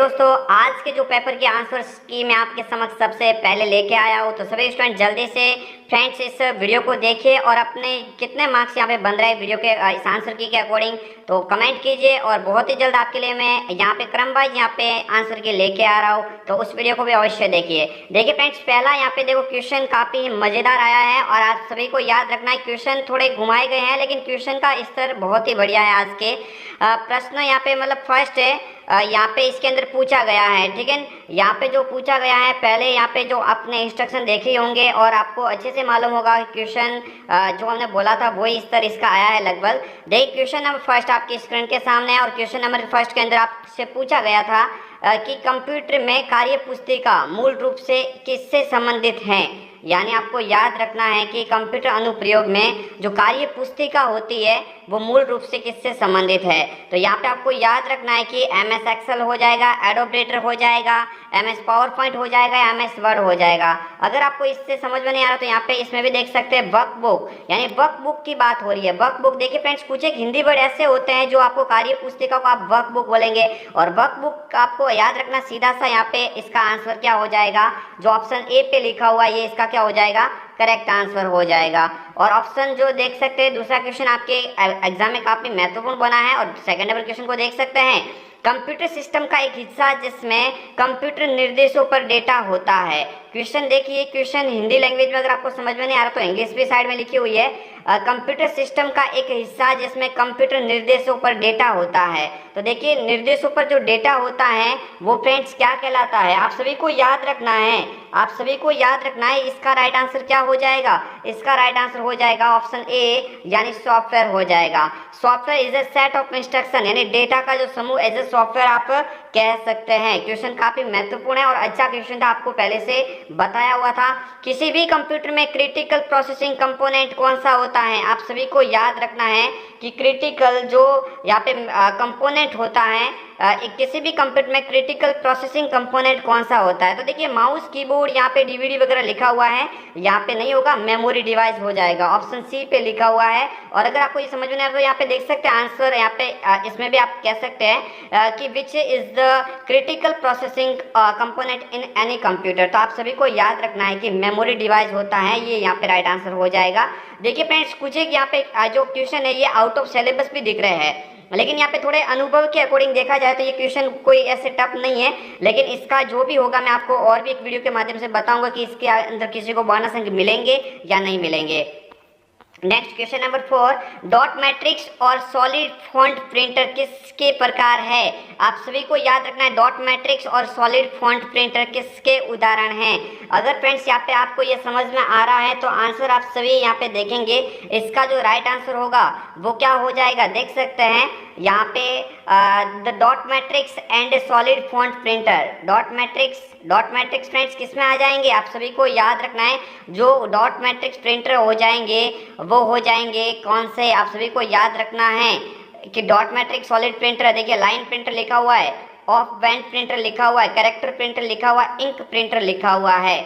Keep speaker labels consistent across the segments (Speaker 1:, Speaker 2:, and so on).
Speaker 1: दोस्तों आज के जो पेपर के आंसर्स की मैं आपके समक्ष सबसे पहले लेके आया हूँ। तो सभी स्टूडेंट जल्दी से फ्रेंड्स इस वीडियो को देखिए और अपने कितने मार्क्स यहाँ पे बन रहे हैं वीडियो के इस आंसर की के अकॉर्डिंग तो कमेंट कीजिए। और बहुत ही जल्द आपके लिए मैं यहाँ पे क्रम वाइज यहाँ पे आंसर के लेके आ रहा हूँ, तो उस वीडियो को भी अवश्य देखिए। देखिए फ्रेंड्स, पहला यहाँ पे देखो क्वेश्चन काफ़ी मज़ेदार आया है और आप सभी को याद रखना है। क्वेश्चन थोड़े घुमाए गए हैं लेकिन क्वेश्चन का स्तर बहुत ही बढ़िया है। आज के प्रश्न यहाँ पे मतलब फर्स्ट है, यहाँ पे इसके अंदर पूछा गया है, ठीक है। यहाँ पे जो पूछा गया है, पहले यहाँ पे जो आपने इंस्ट्रक्शन देखे होंगे और आपको अच्छे से मालूम होगा क्वेश्चन जो हमने बोला था वही स्तर इसका आया है लगभग। देखिए क्वेश्चन नंबर फर्स्ट आपकी स्क्रीन के सामने है और क्वेश्चन नंबर फर्स्ट के अंदर आपसे पूछा गया था कि कंप्यूटर में कार्य पुस्तिका मूल रूप से किससे संबंधित है। यानी आपको याद रखना है कि कंप्यूटर अनुप्रयोग में जो कार्य पुस्तिका होती है वो मूल रूप से किससे संबंधित है। तो यहाँ पे आपको याद रखना है कि MS एक्सेल हो जाएगा, एडोब राइटर हो जाएगा, MS पावर पॉइंट हो जाएगा, MS वर्ड हो जाएगा। अगर आपको इससे समझ में नहीं आ रहा तो यहाँ पे इसमें भी देख सकते हैं वर्क बुक, यानी वर्क बुक की बात हो रही है। वर्क बुक देखिए फ्रेंड्स, कुछ एक हिंदी वर्ड ऐसे होते हैं जो आपको कार्य पुस्तिका को आप वर्क बुक बोलेंगे और वर्क बुक आपको याद रखना सीधा सा यहाँ पे इसका आंसर क्या हो जाएगा, जो ऑप्शन ए पे लिखा हुआ है ये इसका क्या हो जाएगा, करेक्ट आंसर हो जाएगा। और ऑप्शन जो देख सकते हैं दूसरा क्वेश्चन आपके एग्जाम में काफी महत्वपूर्ण बना है और सेकंड नंबर क्वेश्चन को देख सकते हैं, कंप्यूटर सिस्टम का एक हिस्सा जिसमें कंप्यूटर निर्देशों पर डेटा होता है। क्वेश्चन देखिए, क्वेश्चन हिंदी लैंग्वेज में अगर आपको समझ में नहीं आ रहा तो इंग्लिश भी साइड में लिखी हुई है। कंप्यूटर सिस्टम का एक हिस्सा जिसमें कंप्यूटर निर्देशों पर डेटा होता है। तो देखिए निर्देशों पर जो डेटा होता है वो फ्रेंड्स क्या कहलाता है, आप सभी को याद रखना है, आप सभी को याद रखना है। इसका राइट आंसर क्या हो जाएगा, इसका राइट आंसर हो जाएगा ऑप्शन ए यानी सॉफ्टवेयर हो जाएगा। Software is a set of instruction, यानी डेटा का जो समूह एज ए सॉफ्टवेयर आप कह सकते हैं। क्वेश्चन काफी महत्वपूर्ण है और अच्छा क्वेश्चन था, आपको पहले से बताया हुआ था। किसी भी कंप्यूटर में क्रिटिकल प्रोसेसिंग कंपोनेंट कौन सा होता है, आप सभी को याद रखना है कि क्रिटिकल जो यहाँ पे कंपोनेंट होता है किसी भी कंप्यूटर में क्रिटिकल प्रोसेसिंग कंपोनेंट कौन सा होता है। तो देखिए माउस, कीबोर्ड, यहाँ पे DVD वगैरह लिखा हुआ है, यहाँ पे नहीं होगा, मेमोरी डिवाइस हो जाएगा, ऑप्शन सी पे लिखा हुआ है। और अगर आपको ये समझ में नहीं आ रहा तो यहाँ पे देख सकते हैं आंसर, यहाँ पे इसमें भी आप कह सकते हैं कि which is the critical processing component in any computer. तो आप सभी को याद रखना है कि मेमोरी डिवाइस होता है, ये यहाँ पे राइट आंसर हो जाएगा। देखिए फ्रेंड्स, कुछ एक यहाँ पे जो क्वेश्चन है ये आउट ऑफ सिलेबस भी दिख रहे हैं, लेकिन यहाँ पे थोड़े अनुभव के अकॉर्डिंग देखा जाए तो ये क्वेश्चन कोई ऐसे टफ नहीं है, लेकिन इसका जो भी होगा मैं आपको और भी एक वीडियो के माध्यम से बताऊंगा कि इसके अंदर किसी को बोनस अंक मिलेंगे या नहीं मिलेंगे। Next question number 4, dot matrix और सॉलिड फॉन्ट प्रिंटर किसके प्रकार है। आप सभी को याद रखना है डॉट मैट्रिक्स और सॉलिड फॉन्ट प्रिंटर किसके उदाहरण हैं। अगर फ्रेंड्स यहाँ पे आपको ये समझ में आ रहा है तो आंसर आप सभी यहाँ पे देखेंगे, इसका जो राइट आंसर होगा वो क्या हो जाएगा, देख सकते हैं यहाँ पे the dot matrix and solid font printer. Dot matrix friends किस में आ जाएंगे, आप सभी को याद रखना है जो डॉट मैट्रिक्स प्रिंटर हो जाएंगे वो हो जाएंगे कौन से, आप सभी को याद रखना है कि डॉट मैट्रिक्स सॉलिड प्रिंटर, देखिए लाइन प्रिंटर लिखा हुआ है, ऑफ बैंड प्रिंटर लिखा हुआ है, कैरेक्टर प्रिंटर लिखा हुआ है, इंक प्रिंटर लिखा हुआ है।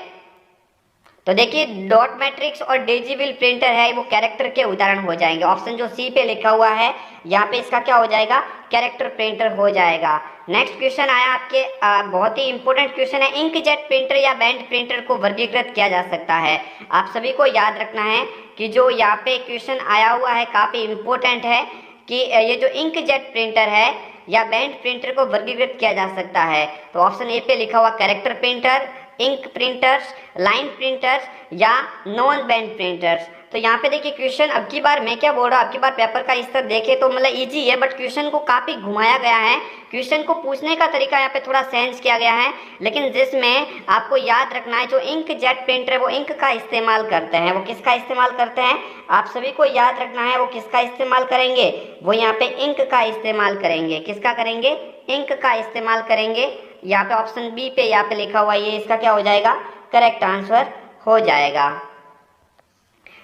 Speaker 1: तो देखिए डॉट मैट्रिक्स और डिजिबल प्रिंटर है वो कैरेक्टर के उदाहरण हो जाएंगे। ऑप्शन जो सी पे लिखा हुआ है यहाँ पे इसका क्या हो जाएगा, कैरेक्टर प्रिंटर हो जाएगा। नेक्स्ट क्वेश्चन आया आपके बहुत ही इंपॉर्टेंट क्वेश्चन है, इंकजेट प्रिंटर या बैंड प्रिंटर को वर्गीकृत किया जा सकता है। आप सभी को याद रखना है कि जो यहाँ पे क्वेश्चन आया हुआ है काफी इंपॉर्टेंट है कि ये जो इंकजेट प्रिंटर है या बैंड प्रिंटर को वर्गीकृत किया जा सकता है। तो ऑप्शन ए पे लिखा हुआ character printer, ink printers, line printers या नॉन बैंड प्रिंटर्स। तो यहाँ पे देखिए क्वेश्चन अब की बार मैं क्या बोल रहा हूँ, अब की बार पेपर का स्तर देखे तो मतलब इजी है बट क्वेश्चन को काफ़ी घुमाया गया है। क्वेश्चन को पूछने का तरीका यहाँ पे थोड़ा चेंज किया गया है, लेकिन जिसमें आपको याद रखना है जो इंक जेट प्रिंटर वो इंक का इस्तेमाल करते हैं, वो किसका इस्तेमाल करते हैं, आप सभी को याद रखना है वो किसका इस्तेमाल करेंगे, वो यहाँ पे इंक का इस्तेमाल करेंगे। किसका करेंगे, इंक का इस्तेमाल करेंगे। यहाँ पे ऑप्शन बी पे यहाँ पे लिखा हुआ है, ये इसका क्या हो जाएगा, करेक्ट आंसर हो जाएगा।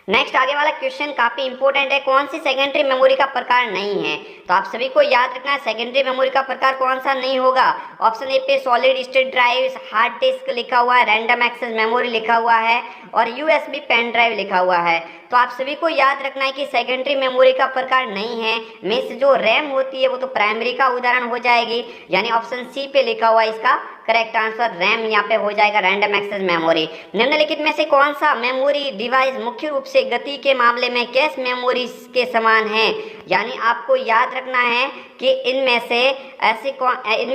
Speaker 1: नेक्स्ट आगे वाला क्वेश्चन काफी इंपॉर्टेंट है, कौन सी सेकेंडरी मेमोरी का प्रकार नहीं है? तो आप सभी को याद रखना है सेकेंडरी मेमोरी का प्रकार कौन सा नहीं होगा। ऑप्शन ए पे solid state drive, hard disk लिखा हुआ है, रैंडम एक्सेस मेमोरी लिखा हुआ है और यूएसबी पेन ड्राइव लिखा हुआ है। तो आप सभी को याद रखना है कि सेकेंडरी मेमोरी का प्रकार नहीं है। मीन्स जो रैम होती है वो तो प्राइमरी का उदाहरण हो जाएगी, यानी ऑप्शन सी पे लिखा हुआ है इसका करेक्ट आंसर रैम यहाँ पे हो जाएगा, रैंडम एक्सेस मेमोरी। निम्नलिखित में से कौन सा मेमोरी डिवाइस मुख्य रूप से गति के मामले में कैश मेमोरी के समान है? यानी आपको याद रखना है कि इनमें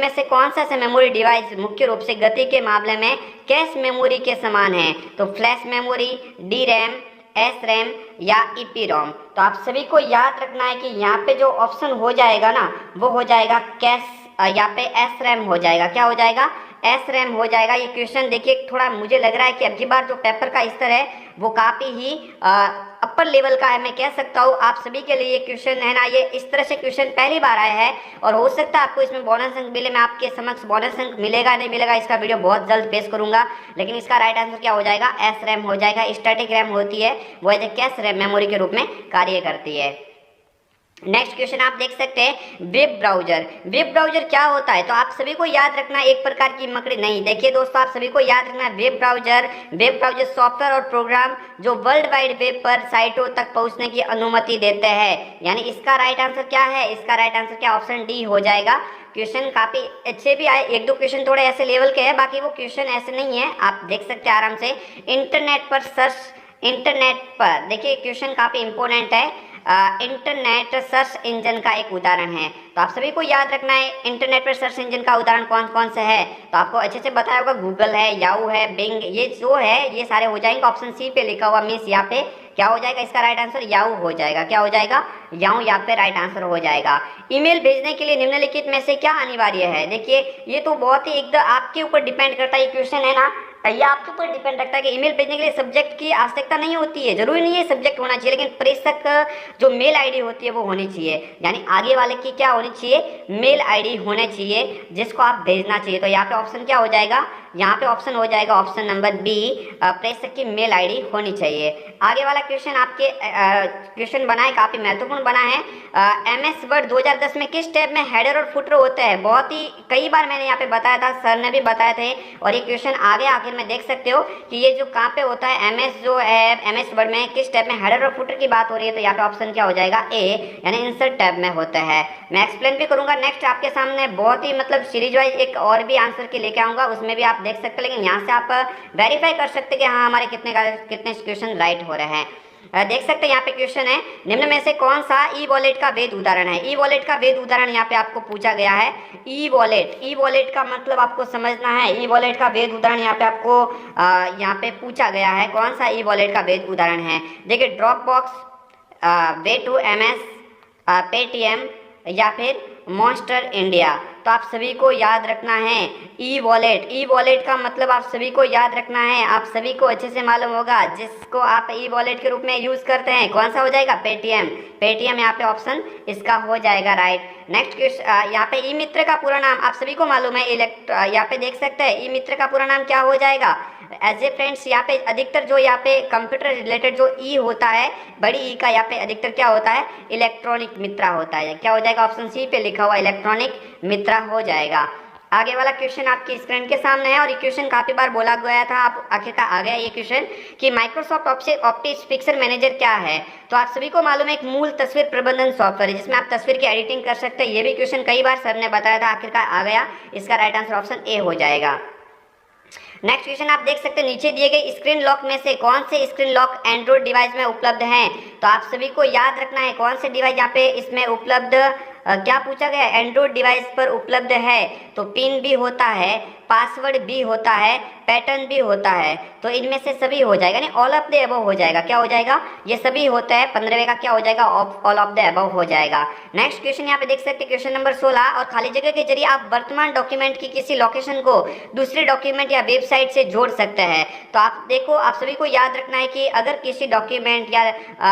Speaker 1: से कौन सा मेमोरी डिवाइस मुख्य रूप से गति के मामले में कैश मेमोरी के समान है? तो flash memory, D RAM, S RAM या ईपीरोम। तो आप सभी को याद रखना है कि यहाँ पे जो ऑप्शन हो जाएगा ना वो हो जाएगा कैश, यहाँ पे एस रैम हो जाएगा। क्या हो जाएगा? एस रैम हो जाएगा। ये क्वेश्चन देखिए थोड़ा मुझे लग रहा है कि अब की बार जो पेपर का स्तर है वो काफ़ी ही अपर लेवल का है, मैं कह सकता हूँ। आप सभी के लिए ये क्वेश्चन है ना, ये इस तरह से क्वेश्चन पहली बार आया है और हो सकता है आपको इसमें बोनस अंक मिले। मैं आपके समक्ष बोनस अंक मिलेगा नहीं मिलेगा इसका वीडियो बहुत जल्द पेश करूंगा, लेकिन इसका राइट आंसर क्या हो जाएगा? एस रैम हो जाएगा। स्टैटिक रैम होती है वो as a cache RAM memory के रूप में कार्य करती है। नेक्स्ट क्वेश्चन आप देख सकते हैं वेब ब्राउजर। वेब ब्राउजर क्या होता है? तो आप सभी को याद रखना एक प्रकार की मकड़ी नहीं। देखिए दोस्तों, आप सभी को याद रखना वेब ब्राउजर सॉफ्टवेयर और प्रोग्राम जो वर्ल्ड वाइड वेब पर साइटों तक पहुंचने की अनुमति देते हैं। यानी इसका राइट आंसर क्या है? इसका राइट आंसर क्या ऑप्शन डी हो जाएगा। क्वेश्चन काफी अच्छे भी आए, एक दो क्वेश्चन थोड़े ऐसे लेवल के हैं, बाकी वो क्वेश्चन ऐसे नहीं है, आप देख सकते हैं आराम से। इंटरनेट पर देखिए क्वेश्चन काफी इंपॉर्टेंट है। इंटरनेट सर्च इंजन का एक उदाहरण है। तो आप सभी को याद रखना है इंटरनेट पर सर्च इंजन का उदाहरण कौन कौन से है। तो आपको अच्छे से बताया होगा, गूगल है, याहू है, बिंग, ये जो है ये सारे हो जाएंगे। ऑप्शन सी पे लिखा हुआ मीन्स यहाँ पे क्या हो जाएगा? इसका राइट आंसर याहू हो जाएगा। क्या हो जाएगा? याहू यहाँ पे राइट आंसर हो जाएगा। ईमेल भेजने के लिए निम्नलिखित में से क्या अनिवार्य है? देखिए ये तो बहुत ही एकदम आपके ऊपर डिपेंड करता है। ये क्वेश्चन है ना, ये आपके ऊपर डिपेंड रखता है कि ईमेल भेजने के लिए सब्जेक्ट की आवश्यकता नहीं होती है, जरूरी नहीं है सब्जेक्ट होना चाहिए, लेकिन प्रेषक जो मेल आईडी होती है वो होनी चाहिए। यानी आगे वाले की क्या होनी चाहिए? मेल आईडी होने चाहिए जिसको आप भेजना चाहिए। तो यहाँ पे ऑप्शन क्या हो जाएगा? यहाँ पे ऑप्शन हो जाएगा ऑप्शन नंबर बी, प्रेषक की मेल आईडी होनी चाहिए। आगे वाला क्वेश्चन आपके क्वेश्चन बना है, काफी महत्वपूर्ण बना है। MS वर्ड 2010 में किस टैब में हेडर और फुटर होते हैं? बहुत ही कई बार मैंने यहाँ पे बताया था, सर ने भी बताया थे, और ये क्वेश्चन आगे आखिर में देख सकते हो कि ये जो कहाँ पे होता है MS जो है MS वर्ड में किस टैब में हेडर और फुटर की बात हो रही है। तो यहाँ पे ऑप्शन क्या हो जाएगा? ए, यानी इंसर्ट टैब में होता है। मैं एक्सप्लेन भी करूंगा नेक्स्ट आपके सामने, बहुत ही मतलब सीरीज वाइज एक और भी आंसर की लेके आऊंगा, उसमें भी आप देख सकते हैं, लेकिन यहाँ से आप वेरीफाई कर सकते हैं कि हाँ हमारे कितने क्वेश्चन राइट हो रहे हैं। देख सकते हैं यहाँ पे क्वेश्चन है, निम्न में से कौन सा ई वॉलेट का वैध उदाहरण है? ई वॉलेट का वैध उदाहरण यहाँ पे आपको पूछा गया है। ई वॉलेट का मतलब आपको समझना है। ई वॉलेट का वैध उदाहरण यहाँ पे आपको यहाँ पे पूछा गया है, कौन सा ई वॉलेट का वैध उदाहरण है? देखिए ड्रॉपबॉक्स, Way2MS, पेटीएम या फिर मॉन्स्टर इंडिया। तो आप सभी को याद रखना है ई वॉलेट का मतलब आप सभी को याद रखना है, आप सभी को अच्छे से मालूम होगा, जिसको आप ई वॉलेट के रूप में यूज करते हैं। कौन सा हो जाएगा? पेटीएम यहाँ पे ऑप्शन इसका हो जाएगा राइट। नेक्स्ट क्वेश्चन, यहाँ पे ई मित्र का पूरा नाम आप सभी को मालूम है, यहाँ पे देख सकते हैं ई मित्र का पूरा नाम क्या हो जाएगा? एज ए फ्रेंड्स यहाँ पे अधिकतर जो यहाँ पे कंप्यूटर रिलेटेड जो ई होता है, बड़ी ई का यहाँ पे अधिकतर क्या होता है? इलेक्ट्रॉनिक मित्रा होता है। क्या हो जाएगा? ऑप्शन सी पे लिखा हुआ इलेक्ट्रॉनिक मित्रा हो जाएगा। आगे वाला क्वेश्चन आपकी स्क्रीन के सामने है और ये क्वेश्चन काफी बार बोला गया था, आप आखिरकार आ गया ये क्वेश्चन कि माइक्रोसॉफ्ट ऑफिस पिक्चर मैनेजर क्या है? तो आप सभी को मालूम है एक मूल तस्वीर प्रबंधन सॉफ्टवेयर है जिसमें आप तस्वीर की एडिटिंग कर सकते हैं। ये भी क्वेश्चन कई बार सर ने बताया था, आखिरकार आ गया। इसका राइट आंसर ऑप्शन ए हो जाएगा। नेक्स्ट क्वेश्चन आप देख सकते हैं, नीचे दिए गए स्क्रीन लॉक में से कौन से स्क्रीन लॉक एंड्रॉइड डिवाइस में उपलब्ध हैं? तो आप सभी को याद रखना है कौन से डिवाइस यहाँ पे इसमें उपलब्ध क्या पूछा गया? एंड्रॉइड डिवाइस पर उपलब्ध है। तो पिन भी होता है, पासवर्ड भी होता है, पैटर्न भी होता है, तो इनमें से सभी हो जाएगा, यानी ऑल ऑफ द अबव हो जाएगा। क्या हो जाएगा? ये सभी होता है। 15वें का क्या हो जाएगा? ऑल ऑफ द अबव हो जाएगा। नेक्स्ट क्वेश्चन यहाँ पे देख सकते हैं, क्वेश्चन नंबर 16, और खाली जगह के जरिए आप वर्तमान डॉक्यूमेंट की किसी लोकेशन को दूसरे डॉक्यूमेंट या वेबसाइट से जोड़ सकते हैं। तो आप देखो, आप सभी को याद रखना है कि अगर किसी डॉक्यूमेंट या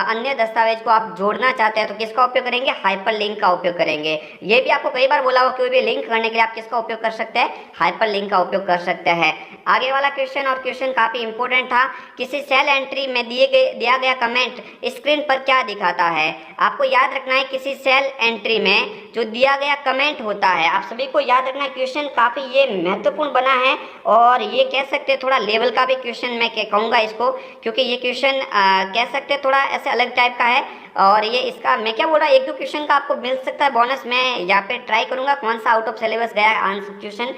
Speaker 1: अन्य दस्तावेज को आप जोड़ना चाहते हैं तो किसका उपयोग करेंगे? हाइपर लिंक का उपयोग करेंगे। ये भी आपको कई बार बोला हो, कोई भी लिंक करने के लिए आप किसका उपयोग कर सकते हैं? हाइपर लिंक कटिंग का उपयोग कर सकते हैं। आगे वाला क्वेश्चन, और क्वेश्चन काफी इंपॉर्टेंट था, किसी सेल एंट्री में दिया गया कमेंट स्क्रीन पर क्या दिखाता है। आपको याद रखना है किसी सेल एंट्री में जो दिया गया कमेंट होता है, आप सभी को याद रखना है। क्वेश्चन काफी ये महत्वपूर्ण बना है और ये कह सकते हैं थोड़ा लेवल का भी क्वेश्चन मैं कहूँगा इसको, क्योंकि ये क्वेश्चन कह सकते हैं थोड़ा ऐसे अलग टाइप का है। और ये इसका मैं क्या बोल रहा, एक दो क्वेश्चन का आपको मिल सकता है बोनस। मैं यहाँ पे ट्राई करूंगा कौन सा आउट ऑफ सिलेबस गया आंसर क्वेश्चन,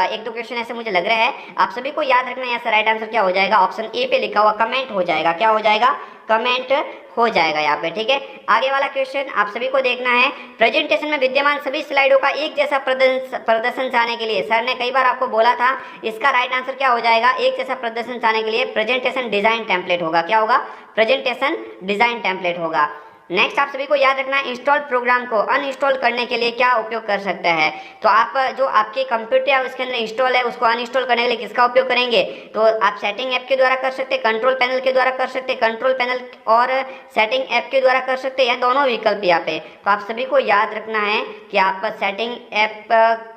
Speaker 1: एक दो क्वेश्चन ऐसे मुझे लग रहा है। आप सभी को याद रखना है यहाँ से राइट आंसर क्या हो जाएगा, ऑप्शन ए पे लिखा हुआ कमेंट हो जाएगा। क्या हो जाएगा, कमेंट हो जाएगा यहाँ पे, ठीक है। आगे वाला क्वेश्चन आप सभी को देखना है, प्रेजेंटेशन में विद्यमान सभी स्लाइडों का एक जैसा प्रदर्शन चाहने के लिए, सर ने कई बार आपको बोला था, इसका राइट आंसर क्या हो जाएगा, एक जैसा प्रदर्शन चाहने के लिए प्रेजेंटेशन डिजाइन टेम्पलेट होगा। क्या होगा, प्रेजेंटेशन डिजाइन टेम्पलेट होगा। नेक्स्ट आप सभी को याद रखना है, इंस्टॉल प्रोग्राम को अनइंस्टॉल करने के लिए क्या उपयोग कर सकते हैं। तो आप जो आपके कंप्यूटर या उसके अंदर इंस्टॉल है उसको अनइंस्टॉल करने के लिए किसका उपयोग करेंगे, तो आप सेटिंग ऐप के द्वारा कर सकते हैं, कंट्रोल पैनल के द्वारा कर सकते हैं, कंट्रोल पैनल और सेटिंग ऐप के द्वारा कर सकते हैं, या दोनों विकल्प यहाँ पे। तो आप सभी को याद रखना है कि आप सेटिंग ऐप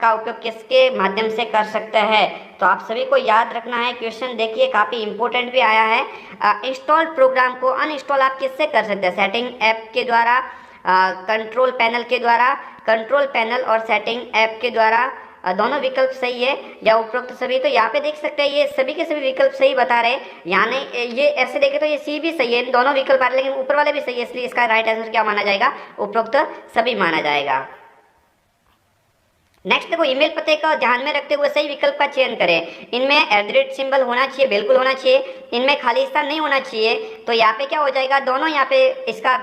Speaker 1: का उपयोग किसके माध्यम से कर सकते हैं। तो आप सभी को याद रखना है, क्वेश्चन देखिए काफ़ी इंपॉर्टेंट भी आया है। इंस्टॉल प्रोग्राम को अनइंस्टॉल आप किससे कर सकते हैं, सेटिंग ऐप के द्वारा, कंट्रोल पैनल के द्वारा, कंट्रोल पैनल और सेटिंग ऐप के द्वारा, दोनों विकल्प सही है या उपरोक्त सभी। तो यहाँ पे देख सकते हैं ये सभी के सभी विकल्प सही बता रहे हैं, यानी ये ऐसे देखे तो ये सी भी सही है, दोनों विकल्प आ रहे, लेकिन ऊपर वाले भी सही है, इसलिए इसका राइट आंसर क्या माना जाएगा, उपरोक्त सभी माना जाएगा। नेक्स्ट देखो, ईमेल पते का ध्यान में रखते हुए सही विकल्प का चयन करें। इनमें @ सिंबल होना चाहिए, बिल्कुल होना चाहिए, इनमें खाली स्थान नहीं होना चाहिए। तो यहाँ पे क्या हो जाएगा, दोनों यहाँ पे इसका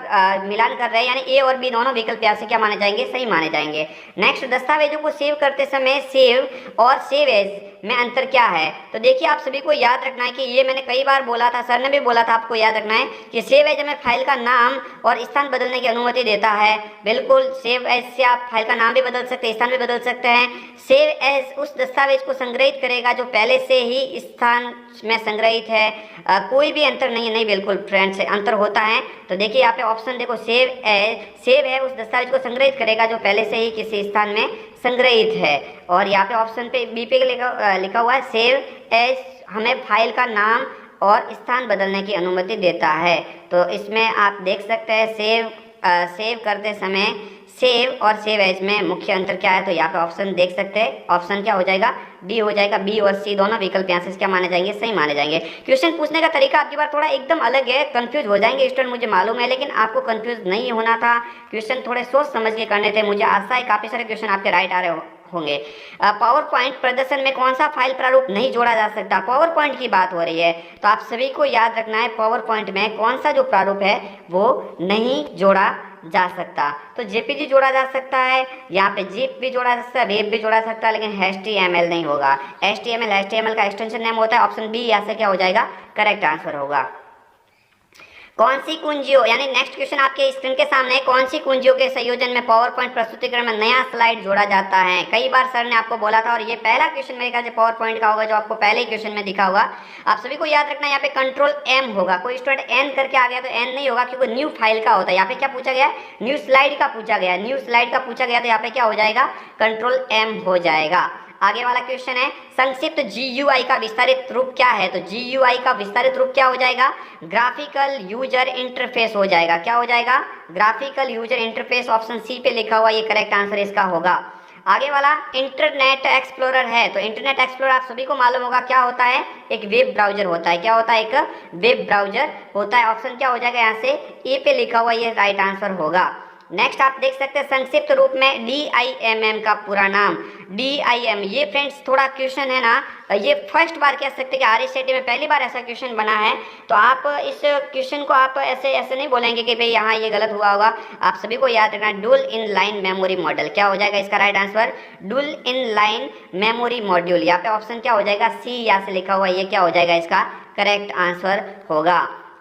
Speaker 1: मिलान कर रहे हैं, यानी ए और बी दोनों विकल्प यहाँ से क्या माने जाएंगे, सही माने जाएंगे। नेक्स्ट, दस्तावेजों को सेव करते समय सेव और सेव एज में अंतर क्या है। तो देखिए आप सभी को याद रखना है कि ये मैंने कई बार बोला था, सर ने भी बोला था, आपको याद रखना है कि सेव एज हमें फाइल का नाम और स्थान बदलने की अनुमति देता है। बिल्कुल, सेव एज से आप फाइल का नाम भी बदल सकते हैं, स्थान भी बदल सकते हैं। सेव एज उस दस्तावेज को संग्रहित करेगा जो पहले से ही स्थान में संग्रहित है। कोई भी अंतर नहीं है, नहीं बिल्कुल फ्रेंड्स अंतर होता है। तो देखिए यहाँ पे ऑप्शन देखो, सेव है उस दस्तावेज को संग्रहित करेगा जो पहले से ही किसी स्थान में संग्रहित है। और यहाँ पे ऑप्शन पे बी पे लिखा हुआ है, सेव एज हमें फाइल का नाम और स्थान बदलने की अनुमति देता है। तो इसमें आप देख सकते हैं सेव करते समय सेव और सेव एज में मुख्य अंतर क्या है। तो यहाँ पे ऑप्शन देख सकते हैं, ऑप्शन क्या हो जाएगा, डी हो जाएगा। बी और सी दोनों विकल्प यहाँ से क्या माने जाएंगे, सही माने जाएंगे। क्वेश्चन पूछने का तरीका आपकी बार थोड़ा एकदम अलग है, कंफ्यूज हो जाएंगे स्टूडेंट, मुझे मालूम है, लेकिन आपको कंफ्यूज नहीं होना था। क्वेश्चन थोड़े सोच समझ के करने थे, मुझे आशा है काफ़ी सारे क्वेश्चन आपके राइट आ रहे होंगे। पावर पॉइंट प्रदर्शन में कौन सा फाइल प्रारूप नहीं जोड़ा जा सकता, पावर पॉइंट की बात हो रही है। तो आप सभी को याद रखना है पावर पॉइंट में कौन सा जो प्रारूप है वो नहीं जोड़ा जा सकता। तो जेपीजी जोड़ा जा सकता है, यहाँ पे जिप भी जोड़ा जा सकता है, वेब भी जोड़ा जा सकता है, लेकिन HTML नहीं होगा। HTML का एक्सटेंशन नेम होता है। ऑप्शन बी यहाँ से क्या हो जाएगा, करेक्ट आंसर होगा। कौन सी कुंजियों, यानी नेक्स्ट क्वेश्चन आपके स्क्रीन के सामने है, कौन सी कुंजियों के संयोजन में पावर पॉइंट प्रस्तुतिकरण में नया स्लाइड जोड़ा जाता है। कई बार सर ने आपको बोला था, और ये पहला क्वेश्चन मेरे ख्याल से पावर पॉइंट का होगा जो आपको पहले ही क्वेश्चन में दिखा होगा। आप सभी को याद रखना है यहाँ पे कंट्रोल M होगा। कोई स्टूडेंट N करके आ गया तो N नहीं होगा, क्योंकि न्यू फाइल का होता है। यहाँ पे क्या पूछा गया, न्यू स्लाइड का पूछा गया, न्यू स्लाइड का पूछा गया, तो यहाँ पे क्या हो जाएगा, कंट्रोल M हो जाएगा। आगे वाला क्वेश्चन है, संक्षिप्त GUI का विस्तारित रूप क्या है। तो GUI का विस्तारित रूप क्या हो जाएगा, ग्राफिकल यूजर इंटरफेस हो जाएगा। क्या हो जाएगा, graphical user interface. Option C पे लिखा हुआ, ये करेक्ट आंसर इसका होगा। आगे वाला इंटरनेट एक्सप्लोरर है। तो इंटरनेट एक्सप्लोरर आप सभी को मालूम होगा क्या होता है, एक वेब ब्राउजर होता है। क्या होता है, एक वेब ब्राउजर होता है। ऑप्शन क्या हो जाएगा, यहाँ से ए पे लिखा हुआ, ये राइट आंसर होगा। नेक्स्ट आप देख सकते हैं संक्षिप्त रूप में DIMM का पूरा नाम, DIM। ये फ्रेंड्स थोड़ा क्वेश्चन है ना, ये फर्स्ट बार कह सकते हैं कि RSCT में पहली बार ऐसा क्वेश्चन बना है। तो आप इस क्वेश्चन को आप ऐसे नहीं बोलेंगे कि भाई यहाँ ये गलत हुआ होगा। आप सभी को याद रखना, dual in line memory model. क्या हो जाएगा इसका right answer, dual in line memory module. यहाँ पे ऑप्शन क्या हो जाएगा, सी यहाँ से लिखा हुआ, ये क्या हो जाएगा इसका करेक्ट आंसर होगा।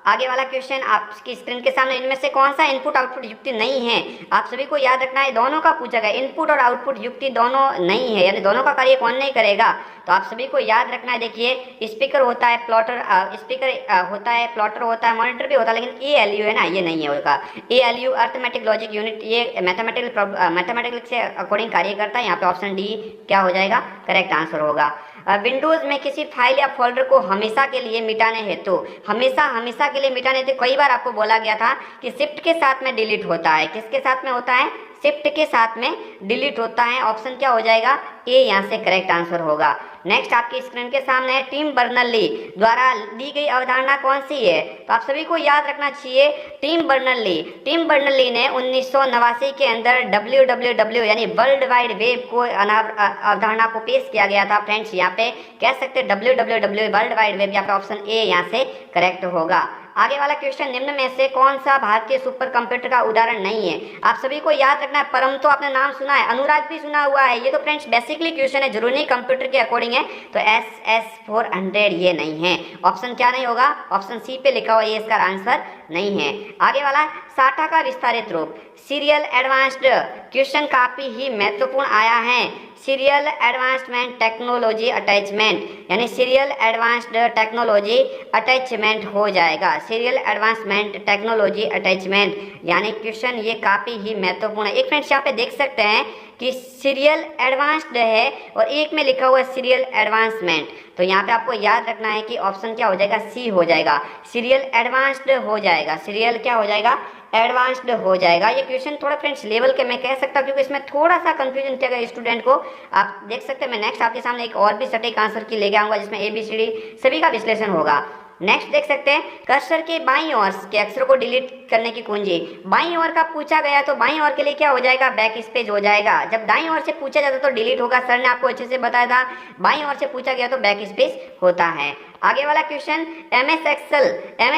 Speaker 1: आगे वाला क्वेश्चन आपकी स्क्रीन के सामने, इनमें से कौन सा इनपुट आउटपुट युक्ति नहीं है। आप सभी को याद रखना है, दोनों का पूछा गया, इनपुट और आउटपुट युक्ति दोनों नहीं है, यानी दोनों का कार्य कौन नहीं करेगा। तो आप सभी को याद रखना है, देखिए स्पीकर होता है, प्लॉटर होता है, प्लॉटर होता है, मॉनिटर भी होता है, लेकिन ALU है ना, ये नहीं है उसका। ALU अर्थमेटिक लॉजिक यूनिट, ये मैथमेटिकल से अकॉर्डिंग कार्य करता है। यहाँ पे ऑप्शन डी क्या हो जाएगा, करेक्ट आंसर होगा। विंडोज़ में किसी फाइल या फोल्डर को हमेशा के लिए मिटाने हेतु, हमेशा के लिए मिटाने हेतु कई बार आपको बोला गया था कि शिफ्ट के साथ में डिलीट होता है। किसके साथ में होता है? शिफ्ट के साथ में डिलीट होता है। ऑप्शन क्या हो जाएगा? ए यहाँ से करेक्ट आंसर होगा। नेक्स्ट आपकी स्क्रीन के सामने है टिम बर्नर्ली द्वारा दी गई अवधारणा कौन सी है? तो आप सभी को याद रखना चाहिए टिम बर्नर्ली ने 1989 के अंदर WWW यानी वर्ल्ड वाइड वेब को अवधारणा को पेश किया गया था। फ्रेंड्स यहाँ पे कह सकते हैं WWW वर्ल्ड वाइड वेब, यहाँ पे ऑप्शन ए यहाँ से करेक्ट होगा। आगे वाला क्वेश्चन, निम्न में से कौन सा भारतीय सुपर कंप्यूटर का उदाहरण नहीं है? आप सभी को याद रखना है, परम तो आपने नाम सुना है, अनुराग भी सुना हुआ है। ये तो फ्रेंड्स बेसिकली क्वेश्चन है, जरूरी नहीं कंप्यूटर के अकॉर्डिंग है। तो SS400 ये नहीं है। ऑप्शन क्या नहीं होगा? ऑप्शन सी पे लिखा हुआ ये इसका आंसर नहीं है। आगे वाला, साटा का विस्तारित रूप सीरियल एडवांस्ड, क्वेश्चन काफी ही महत्वपूर्ण आया है। सीरियल एडवांसमेंट टेक्नोलॉजी अटैचमेंट यानी सीरियल एडवांस्ड टेक्नोलॉजी अटैचमेंट हो जाएगा। सीरियल एडवांसमेंट टेक्नोलॉजी अटैचमेंट यानी क्वेश्चन ये काफ़ी ही महत्वपूर्ण है। एक फ्रेंड्स यहाँ पे देख सकते हैं कि सीरियल एडवांस्ड है और एक में लिखा हुआ है सीरियल एडवांसमेंट। तो यहाँ पे आपको याद रखना है कि ऑप्शन क्या हो जाएगा? सी हो जाएगा। सीरियल एडवांस्ड हो जाएगा। सीरियल क्या हो जाएगा? एडवांस्ड हो जाएगा। ये क्वेश्चन थोड़ा फ्रेंड्स लेवल के मैं कह सकता हूँ क्योंकि इसमें थोड़ा सा कंफ्यूजन किया गया स्टूडेंट को। आप देख सकते हैं मैं नेक्स्ट आपके सामने एक और भी सटीक आंसर की लेके आऊंगा जिसमें ABCD सभी का विश्लेषण होगा। नेक्स्ट देख सकते हैं, कर्सर के बाईं ओर के अक्षरों को डिलीट करने की कुंजी। बाईं ओर का पूछा गया तो बाईं ओर के लिए क्या हो जाएगा? बैक स्पेस हो जाएगा। जब दाईं ओर से पूछा जाता तो डिलीट होगा। सर ने आपको अच्छे से बताया था, बाईं ओर से पूछा गया तो बैक स्पेस होता है। आगे वाला क्वेश्चन, MS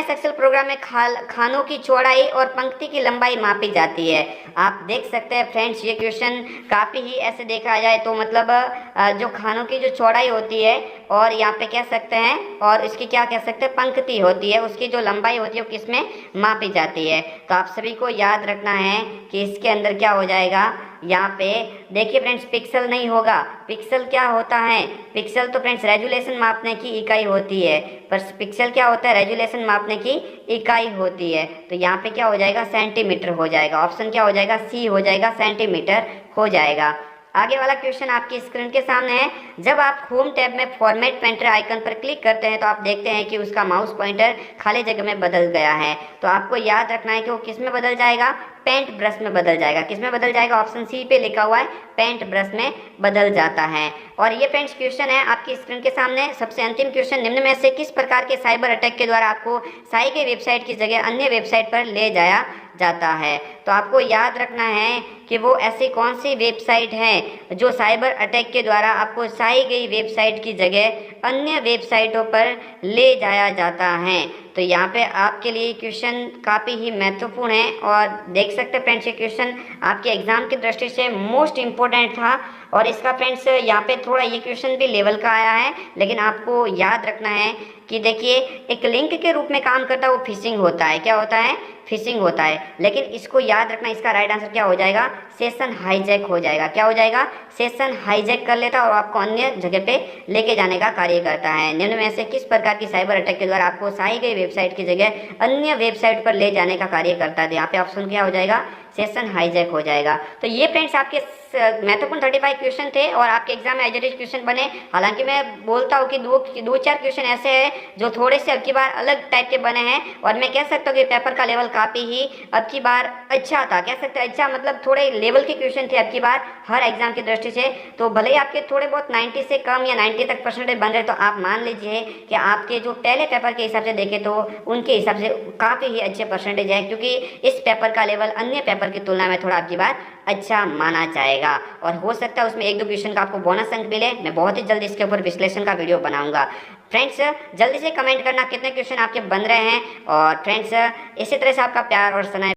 Speaker 1: एक्सेल प्रोग्राम में खानों की चौड़ाई और पंक्ति की लंबाई मापी जाती है। आप देख सकते हैं फ्रेंड्स ये क्वेश्चन काफ़ी ही ऐसे देखा जाए तो मतलब जो खानों की जो चौड़ाई होती है और यहाँ पे कह सकते हैं और इसकी क्या कह सकते हैं पंक्ति होती है, उसकी जो लंबाई होती है वो किस में मापी जाती है। तो आप सभी को याद रखना है कि इसके अंदर क्या हो जाएगा? यहाँ पे देखिए फ्रेंड्स पिक्सल नहीं होगा। पिक्सल क्या होता है? पिक्सल तो फ्रेंड्स रेजुलेशन मापने की इकाई होती है, पर पिक्सल क्या होता है? रेजुलेशन मापने की इकाई होती है। तो यहाँ पे क्या हो जाएगा? सेंटीमीटर हो जाएगा। ऑप्शन क्या हो जाएगा? सी हो जाएगा, सेंटीमीटर हो जाएगा। आगे वाला क्वेश्चन आपकी स्क्रीन के सामने है, जब आप होम टैब में फॉर्मेट पेंटर आइकन पर क्लिक करते हैं तो आप देखते हैं कि उसका माउस पॉइंटर खाली जगह में बदल गया है। तो आपको याद रखना है कि वो किस में बदल जाएगा? पेंट ब्रश में बदल जाएगा। किस में बदल जाएगा? ऑप्शन सी पे लिखा हुआ है पेंट ब्रश में बदल जाता है। और ये फ्रेंड्स क्वेश्चन है आपकी स्क्रीन के सामने, सबसे अंतिम क्वेश्चन, निम्न में से किस प्रकार के साइबर अटैक के द्वारा आपको साई के वेबसाइट की जगह अन्य वेबसाइट पर ले जाया जाता है? तो आपको याद रखना है कि वो ऐसी कौन सी वेबसाइट है जो साइबर अटैक के द्वारा आपको साई गई वेबसाइट की जगह अन्य वेबसाइटों पर ले जाया जाता है। तो यहाँ पे आपके लिए क्वेश्चन काफ़ी ही महत्वपूर्ण है और देख सकते हैं फ्रेंड्स ये क्वेश्चन आपके एग्जाम की दृष्टि से मोस्ट इम्पोर्टेंट था। और इसका फ्रेंड्स यहाँ पे थोड़ा ये क्वेश्चन भी लेवल का आया है, लेकिन आपको याद रखना है कि देखिए एक लिंक के रूप में काम करता है, वो फिशिंग होता है। क्या होता है? फिशिंग होता है। लेकिन इसको याद रखना, इसका राइट आंसर क्या हो जाएगा? सेशन हाईजैक हो जाएगा। क्या हो जाएगा? सेशन हाईजैक कर लेता है और आपको अन्य जगह पे लेके जाने का कार्य करता है। निम्न में से किस प्रकार की साइबर अटैक के द्वारा आपको साई गई वेबसाइट की जगह अन्य वेबसाइट पर ले जाने का कार्य करता है? यहाँ पे ऑप्शन क्या हो जाएगा? सेशन हाईजैक हो जाएगा। तो ये फ्रेंड्स आपके महत्वपूर्ण 35 क्वेश्चन थे और आपके एग्जाम में एजरीज क्वेश्चन बने। हालांकि मैं बोलता हूँ कि दो चार क्वेश्चन ऐसे हैं जो थोड़े से अब की बार अलग टाइप के बने हैं और मैं कह सकता हूँ कि पेपर का लेवल काफ़ी ही अब की बार अच्छा था। कह सकते हैं अच्छा मतलब थोड़े लेवल के क्वेश्चन थे अब की बार हर एग्जाम की दृष्टि से। तो भले ही आपके थोड़े बहुत 90 से कम या 90 तक परसेंटेज बन रहे, तो आप मान लीजिए कि आपके जो पहले पेपर के हिसाब से देखें तो उनके हिसाब से काफ़ी ही अच्छे परसेंटेज है, क्योंकि इस पेपर का लेवल अन्य पेपर की तुलना में थोड़ा अब की बार अच्छा माना जाएगा और हो सकता है उसमें एक दो क्वेश्चन का आपको बोनस अंक मिले। मैं बहुत ही जल्दी इसके ऊपर विश्लेषण का वीडियो बनाऊंगा। फ्रेंड्स जल्दी से कमेंट करना कितने क्वेश्चन आपके बन रहे हैं और फ्रेंड्स इसी तरह से आपका प्यार और स्नेह